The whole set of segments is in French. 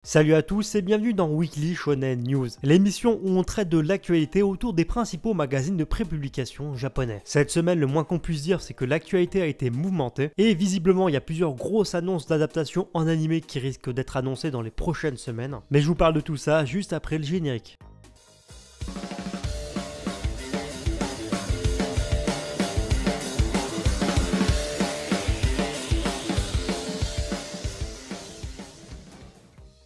Salut à tous et bienvenue dans Weekly Shonen News, l'émission où on traite de l'actualité autour des principaux magazines de prépublication japonais. Cette semaine, le moins qu'on puisse dire, c'est que l'actualité a été mouvementée et visiblement il y a plusieurs grosses annonces d'adaptation en animé qui risquent d'être annoncées dans les prochaines semaines. Mais je vous parle de tout ça juste après le générique.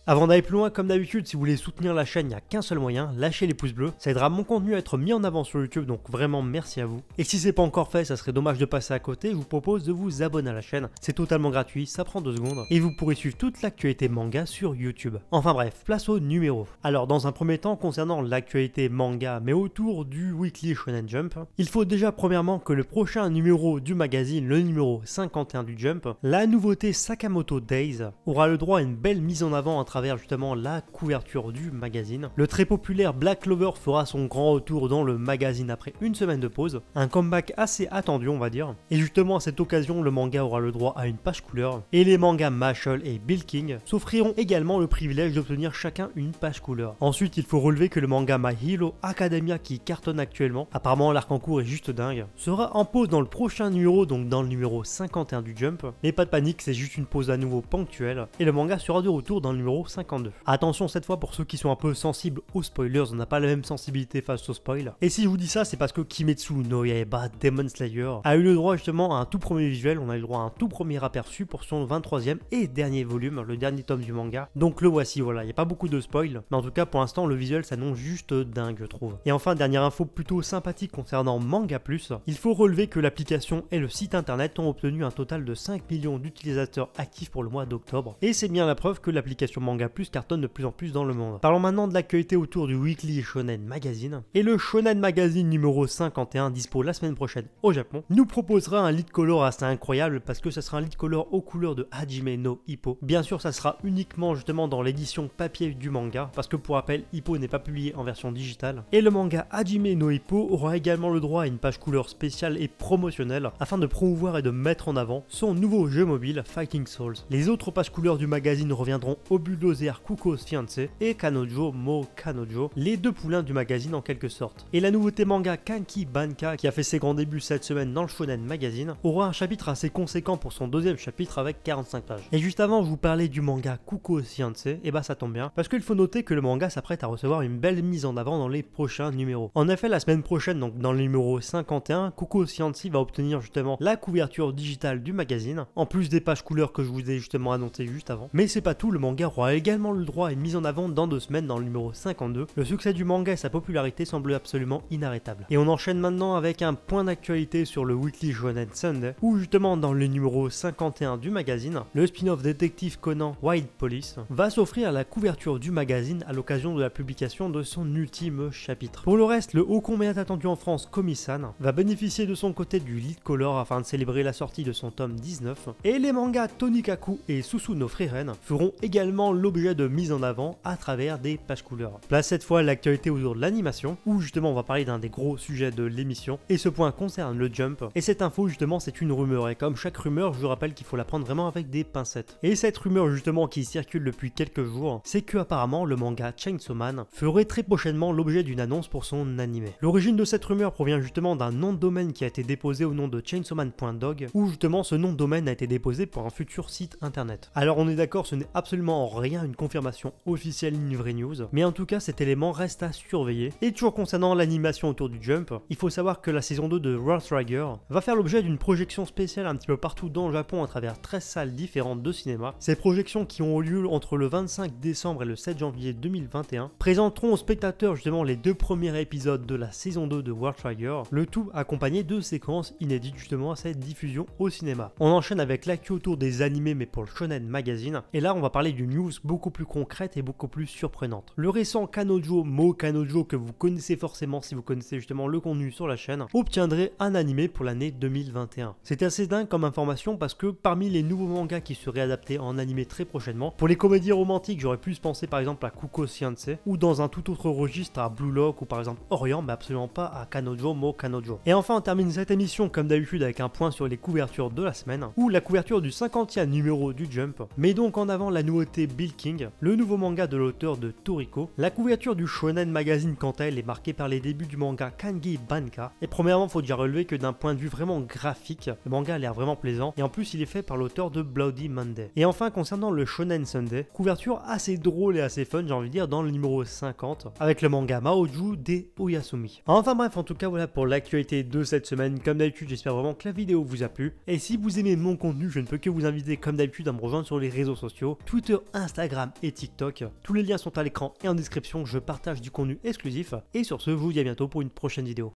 Avant d'aller plus loin, comme d'habitude, si vous voulez soutenir la chaîne, il n'y a qu'un seul moyen, lâchez les pouces bleus, ça aidera mon contenu à être mis en avant sur YouTube, donc vraiment merci à vous. Et si c'est pas encore fait, ça serait dommage de passer à côté, je vous propose de vous abonner à la chaîne, c'est totalement gratuit, ça prend 2 secondes, et vous pourrez suivre toute l'actualité manga sur YouTube. Enfin bref, place au numéro. Alors dans un premier temps, concernant l'actualité manga, mais autour du Weekly Shonen Jump, il faut déjà premièrement que le prochain numéro du magazine, le numéro 51 du Jump, la nouveauté Sakamoto Days, aura le droit à une belle mise en avant à travers justement la couverture du magazine. Le très populaire Black Clover fera son grand retour dans le magazine après une semaine de pause, un comeback assez attendu on va dire, et justement à cette occasion le manga aura le droit à une page couleur, et les mangas Mashle et Bill King s'offriront également le privilège d'obtenir chacun une page couleur. Ensuite il faut relever que le manga My Hero Academia qui cartonne actuellement, apparemment l'arc en cours est juste dingue, sera en pause dans le prochain numéro, donc dans le numéro 51 du Jump, mais pas de panique, c'est juste une pause à nouveau ponctuelle, et le manga sera de retour dans le numéro 52. Attention cette fois pour ceux qui sont un peu sensibles aux spoilers, on n'a pas la même sensibilité face aux spoils. Et si je vous dis ça, c'est parce que Kimetsu no Yaiba Demon Slayer a eu le droit justement à un tout premier visuel, on a eu le droit à un tout premier aperçu pour son 23e et dernier volume, le dernier tome du manga. Donc le voici, voilà, il n'y a pas beaucoup de spoils, mais en tout cas pour l'instant le visuel s'annonce juste dingue je trouve. Et enfin, dernière info plutôt sympathique concernant Manga Plus, il faut relever que l'application et le site internet ont obtenu un total de 5 millions d'utilisateurs actifs pour le mois d'octobre. Et c'est bien la preuve que l'application Manga Plus cartonne de plus en plus dans le monde. Parlons maintenant de l'actualité autour du Weekly Shonen Magazine. Et le Shonen Magazine numéro 51, dispo la semaine prochaine au Japon, nous proposera un lead color assez incroyable parce que ça sera un lead color aux couleurs de Hajime no Ippo. Bien sûr, ça sera uniquement justement dans l'édition papier du manga, parce que pour rappel, Ippo n'est pas publié en version digitale. Et le manga Hajime no Ippo aura également le droit à une page couleur spéciale et promotionnelle afin de promouvoir et de mettre en avant son nouveau jeu mobile Fighting Souls. Les autres pages couleurs du magazine reviendront au Bulldozer Kuko's Fiancé et Kanojo Mo Kanojo, les deux poulains du magazine en quelque sorte. Et la nouveauté manga Kanki Banka, qui a fait ses grands débuts cette semaine dans le Shonen Magazine, aura un chapitre assez conséquent pour son deuxième chapitre avec 45 pages. Et juste avant, je vous parlais du manga Kuko's Fiancé, et bah ça tombe bien, parce qu'il faut noter que le manga s'apprête à recevoir une belle mise en avant dans les prochains numéros. En effet, la semaine prochaine, donc dans le numéro 51, Kuko's Fiancé va obtenir justement la couverture digitale du magazine, en plus des pages couleurs que je vous ai justement annoncé juste avant. Mais c'est pas tout, le manga aura également le droit à une mise en avant dans 2 semaines dans le numéro 52. Le succès du manga et sa popularité semblent absolument inarrêtables. Et on enchaîne maintenant avec un point d'actualité sur le Weekly Shonen Sunday, où justement dans le numéro 51 du magazine, le spin-off détective Conan Wild Police va s'offrir à la couverture du magazine à l'occasion de la publication de son ultime chapitre. Pour le reste, le haut combien attendu en France Komi-san va bénéficier de son côté du lead color afin de célébrer la sortie de son tome 19, et les mangas Tonikaku et Susuno Frieren feront également l'objet de mise en avant à travers des pages couleurs. Place cette fois l'actualité autour de l'animation, où justement on va parler d'un des gros sujets de l'émission, et ce point concerne le Jump, et cette info justement c'est une rumeur, et comme chaque rumeur je vous rappelle qu'il faut la prendre vraiment avec des pincettes. Et cette rumeur justement qui circule depuis quelques jours, c'est que apparemment le manga Chainsaw Man ferait très prochainement l'objet d'une annonce pour son animé. L'origine de cette rumeur provient justement d'un nom de domaine qui a été déposé au nom de chainsawman.dog, où justement ce nom de domaine a été déposé pour un futur site internet. Alors on est d'accord, ce n'est absolument en rien une confirmation officielle ni une vraie news, mais en tout cas cet élément reste à surveiller. Et toujours concernant l'animation autour du Jump, il faut savoir que la saison 2 de World Trigger va faire l'objet d'une projection spéciale un petit peu partout dans le Japon à travers 13 salles différentes de cinéma. Ces projections qui ont lieu entre le 25 décembre et le 7 janvier 2021 présenteront aux spectateurs justement les 2 premiers épisodes de la saison 2 de World Trigger, le tout accompagné de séquences inédites justement à cette diffusion au cinéma. On enchaîne avec l'actu autour des animés mais pour le Shonen Magazine, et là on va parler d'une news beaucoup plus concrète et beaucoup plus surprenante. Le récent Kanojo Mo Kanojo, que vous connaissez forcément si vous connaissez justement le contenu sur la chaîne, obtiendrait un animé pour l'année 2021. C'est assez dingue comme information parce que parmi les nouveaux mangas qui seraient adaptés en animé très prochainement, pour les comédies romantiques j'aurais plus pensé par exemple à Kuko's Fiancé, ou dans un tout autre registre à Blue Lock ou par exemple Orient, mais absolument pas à Kanojo Mo Kanojo. Et enfin on termine cette émission comme d'habitude avec un point sur les couvertures de la semaine, ou la couverture du 50e numéro du Jump, mais donc en avant la nouveauté Bill King, le nouveau manga de l'auteur de Toriko. La couverture du Shonen Magazine quant à elle est marquée par les débuts du manga Kangi Banka. Et premièrement, faut déjà relever que d'un point de vue vraiment graphique, le manga a l'air vraiment plaisant et en plus il est fait par l'auteur de Bloody Monday. Et enfin concernant le Shonen Sunday, couverture assez drôle et assez fun, j'ai envie de dire, dans le numéro 50 avec le manga Maoju des Oyasumi. Enfin bref, en tout cas voilà pour l'actualité de cette semaine. Comme d'habitude, j'espère vraiment que la vidéo vous a plu. Et si vous aimez mon contenu, je ne peux que vous inviter comme d'habitude à me rejoindre sur les réseaux sociaux, Twitter, Instagram et TikTok. Tous les liens sont à l'écran et en description, je partage du contenu exclusif. Et sur ce, je vous dis à bientôt pour une prochaine vidéo.